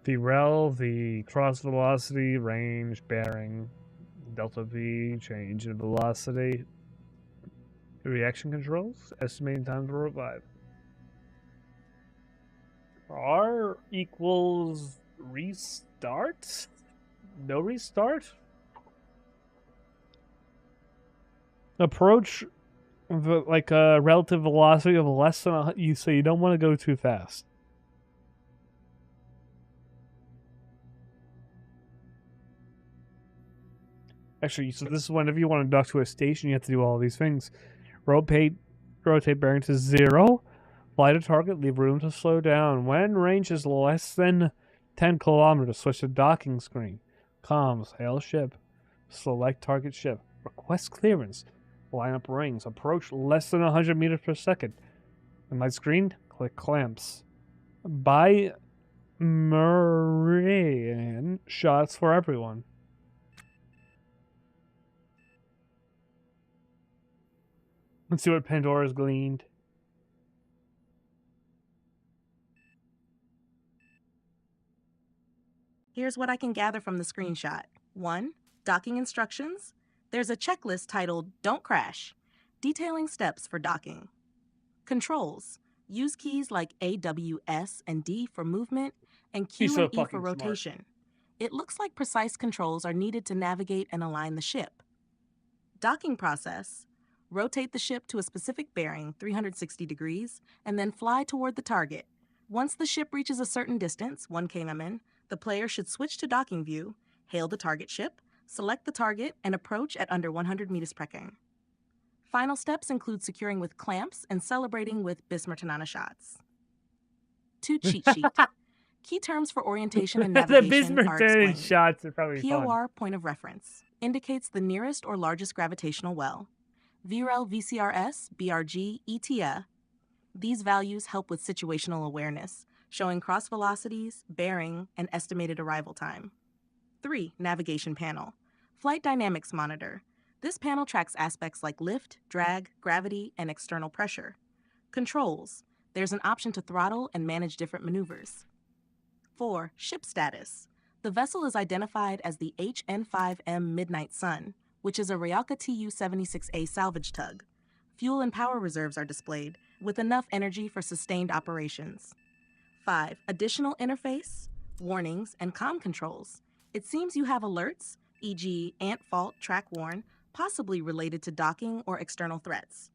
The rel, the cross velocity, range, bearing, delta V, change in velocity, reaction controls, estimating time to revive. R equals restart? No restart? Approach like a relative velocity of less than you, so you don't want to go too fast. Actually, so this is whenever you want to dock to a station, you have to do all these things. Rotate bearing to 0. Fly to target, leave room to slow down. When range is less than 10 kilometers, switch to docking screen. Comms, hail ship. Select target ship. Request clearance. Line up rings. Approach less than 100 meters per second. On my screen, click clamps. Buy Meridian shots for everyone. Let's see what Pandora's gleaned. Here's what I can gather from the screenshot. 1. Docking instructions. There's a checklist titled Don't Crash, detailing steps for docking. Controls. Use keys like A, W, S, and D for movement, and Q and E for rotation. It looks like precise controls are needed to navigate and align the ship. Docking process. Rotate the ship to a specific bearing, 360 degrees, and then fly toward the target. Once the ship reaches a certain distance, 1 km, the player should switch to docking view, hail the target ship, select the target, and approach at under 100 meters per second. Final steps include securing with clamps and celebrating with Bismarck shots. 2 cheat sheet. Key terms for orientation and navigation are explained. Shots are probably POR, point of reference, indicates the nearest or largest gravitational well. VREL, VCRS, BRG, ETA. These values help with situational awareness, showing cross velocities, bearing, and estimated arrival time. 3. Navigation panel. Flight dynamics monitor. This panel tracks aspects like lift, drag, gravity, and external pressure. Controls. There's an option to throttle and manage different maneuvers. 4. Ship status. The vessel is identified as the HN5M Midnight Sun, which is a Ryaka Tu-76A salvage tug. Fuel and power reserves are displayed, with enough energy for sustained operations. 5. Additional interface, warnings, and comm controls. It seems you have alerts, e.g. ant fault, track warn, possibly related to docking or external threats.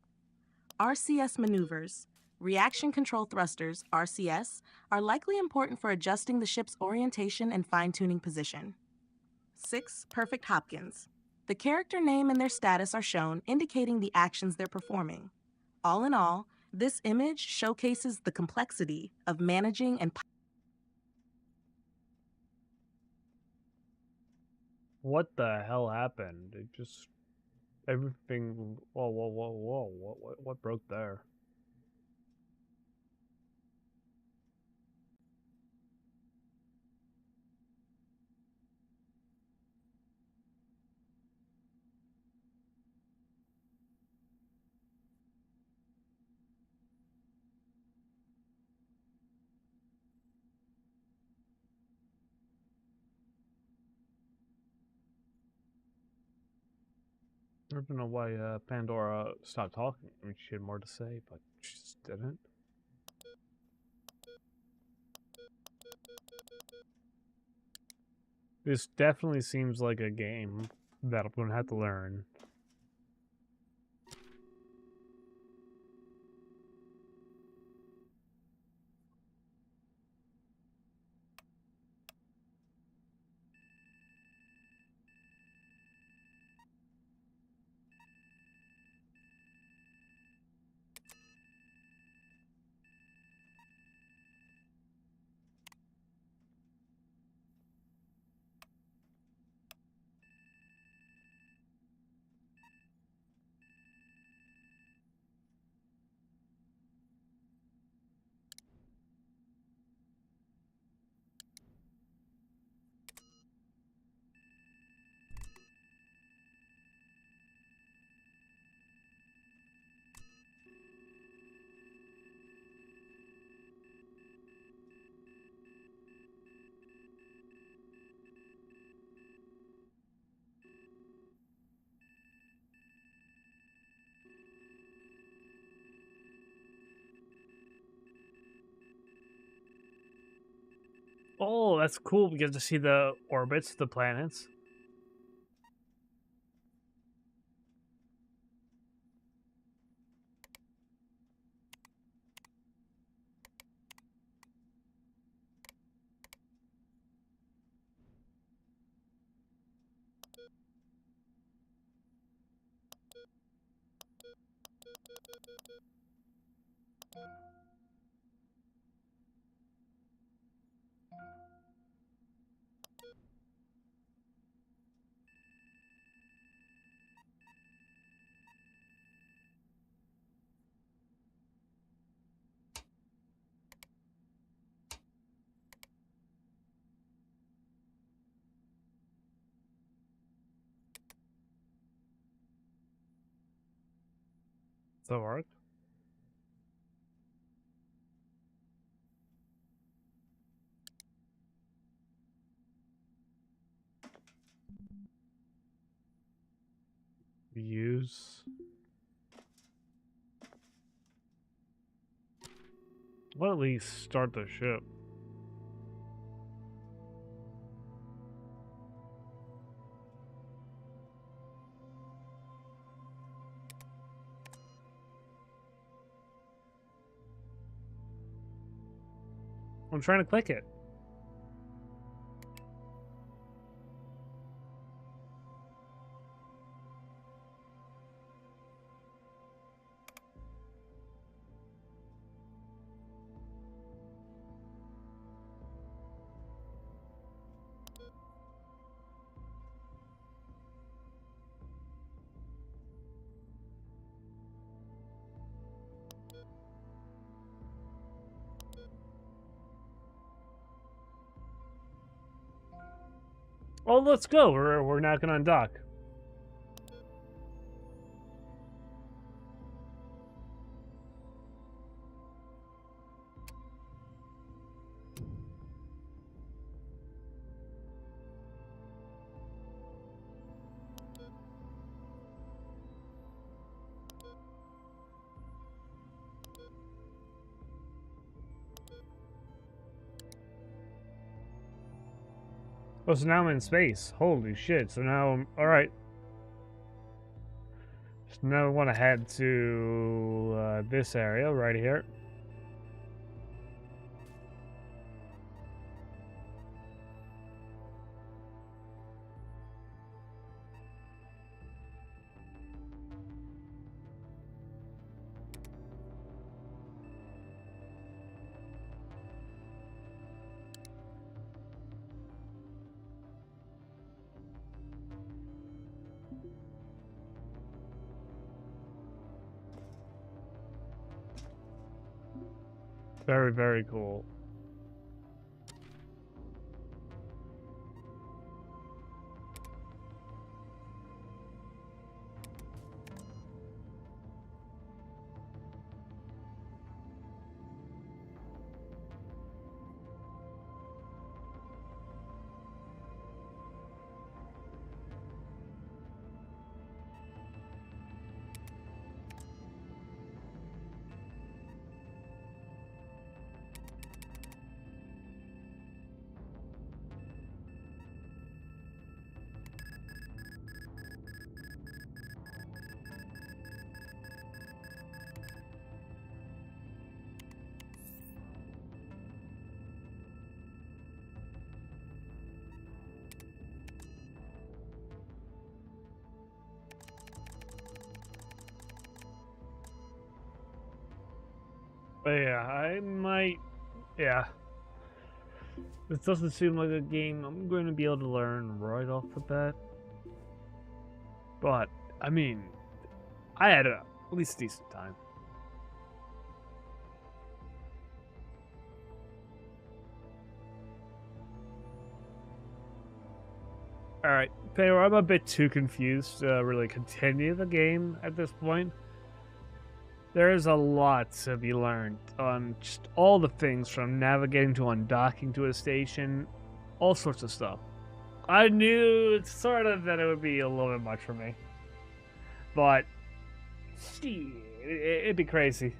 RCS maneuvers. Reaction control thrusters, RCS, are likely important for adjusting the ship's orientation and fine-tuning position. 6. Perfect Hopkins. The character name and their status are shown, indicating the actions they're performing. All in all, this image showcases the complexity of managing and... What the hell happened? It just... everything... Whoa. What broke there? I don't know why Pandora stopped talking. I mean, she had more to say, but she just didn't. This definitely seems like a game that I'm going to have to learn. Oh, that's cool. We get to see the orbits, the planets. The work. Use. Well, at least start the ship. I'm trying to click it. Oh, let's go. We're not gonna undock. Oh, so now I'm in space. Holy shit. So now, alright. So now I want to head to this area right here. Very, very cool. But yeah, I might. Yeah. This doesn't seem like a game I'm going to be able to learn right off the bat. But, I mean, I had at least a decent time. Alright, Pedro, I'm a bit too confused to really continue the game at this point. There is a lot to be learned on just all the things from navigating to undocking to a station, all sorts of stuff. I knew sort of that it would be a little bit much for me. But, it'd be crazy.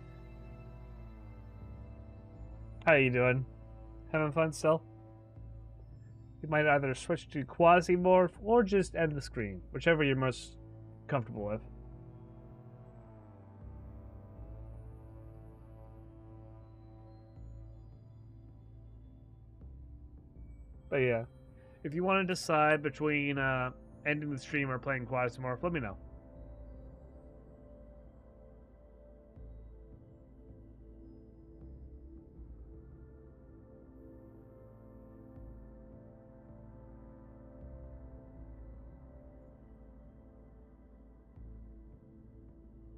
How you doing? Having fun still? You might either switch to Quasimorph or just end the screen, whichever you're most comfortable with. But yeah, if you want to decide between ending the stream or playing Quasimorph, let me know.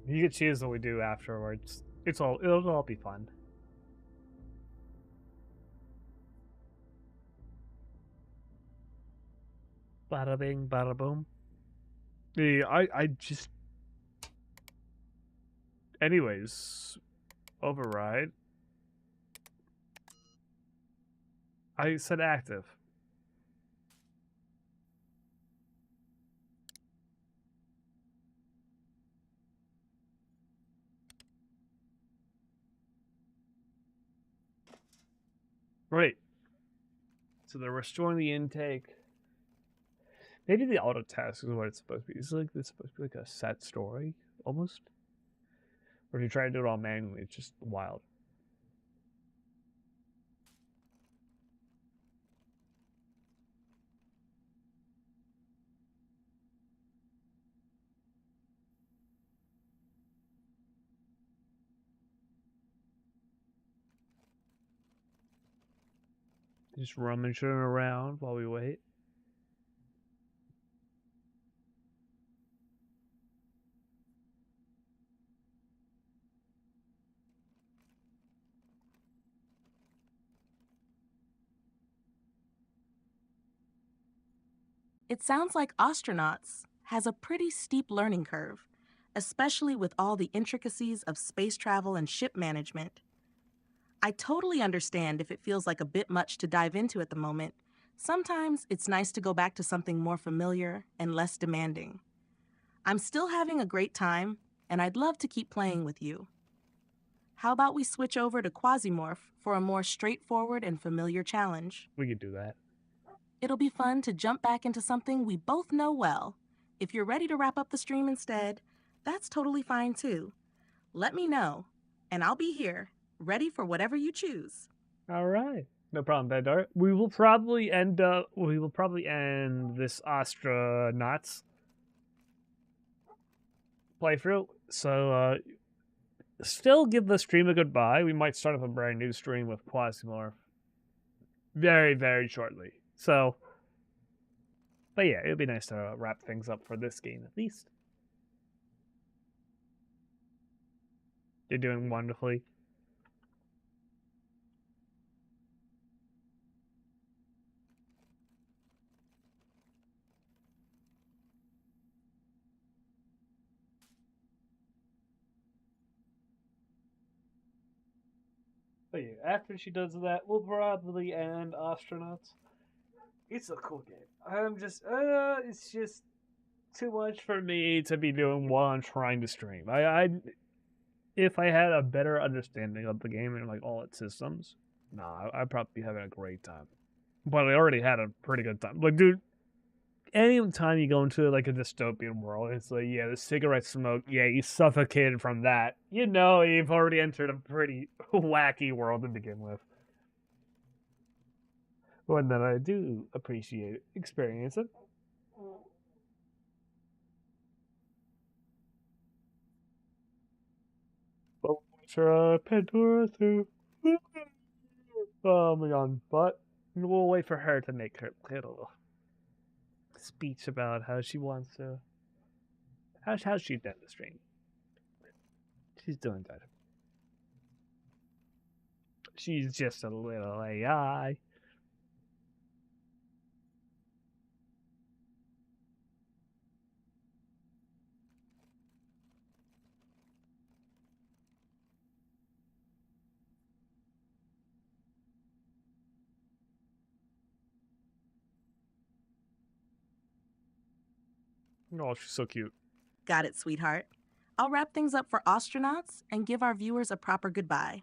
You can choose what we do afterwards. It'll all be fun. Bada bing, bada boom. Yeah, I just. Anyways, override. I said active. Right. So they're restoring the intake. Maybe the auto task is what it's supposed to be. It's supposed to be like a set story, almost. Or if you try to do it all manually, it's just wild. Just rummaging around while we wait. It sounds like Ostranauts has a pretty steep learning curve, especially with all the intricacies of space travel and ship management. I totally understand if it feels like a bit much to dive into at the moment. Sometimes it's nice to go back to something more familiar and less demanding. I'm still having a great time, and I'd love to keep playing with you. How about we switch over to Quasimorph for a more straightforward and familiar challenge? We could do that. It'll be fun to jump back into something we both know well. If you're ready to wrap up the stream instead, that's totally fine too. Let me know, and I'll be here, ready for whatever you choose. All right. No problem, Bedar. We will probably end this Ostranauts playthrough. So still give the stream a goodbye. We might start up a brand new stream with Quasimorph very, very shortly. So, but yeah, it'd be nice to wrap things up for this game at least. You're doing wonderfully. But yeah, after she does that, we'll probably end Ostranauts. It's a cool game. It's just too much for me to be doing while I'm trying to stream. If I had a better understanding of the game and like all its systems, I'd probably be having a great time. But I already had a pretty good time. Like, dude, any time you go into like a dystopian world, it's like, yeah, the cigarette smoke, yeah, you suffocated from that. You know, you've already entered a pretty wacky world to begin with. One that I do appreciate experiencing. But sure, Pandora through. Oh my god! But we'll wait for her to make her little speech about how she wants to. How she's done the stream. She's doing good. She's just a little AI. Oh, she's so cute. Got it, sweetheart. I'll wrap things up for Ostranauts and give our viewers a proper goodbye.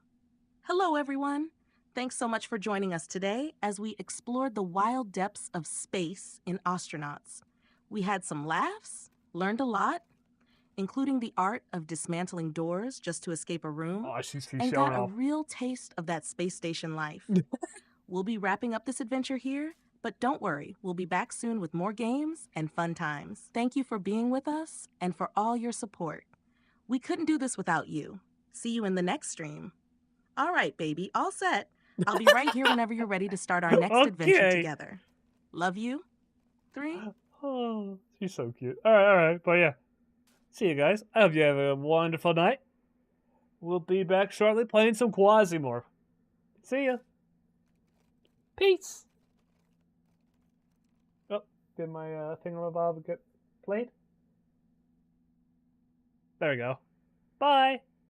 Hello, everyone. Thanks so much for joining us today as we explored the wild depths of space in Ostranauts. We had some laughs, learned a lot, including the art of dismantling doors just to escape a room, and got a real taste of that space station life. We'll be wrapping up this adventure here, but don't worry, we'll be back soon with more games and fun times. Thank you for being with us and for all your support. We couldn't do this without you. See you in the next stream. All right, baby, all set. I'll be right here whenever you're ready to start our next adventure together. Love you. 3. Oh, she's so cute. All right. But yeah, see you guys. I hope you have a wonderful night. We'll be back shortly playing some Quasimorph. See ya. Peace. Oh, did my thingamabob get played? There we go. Bye.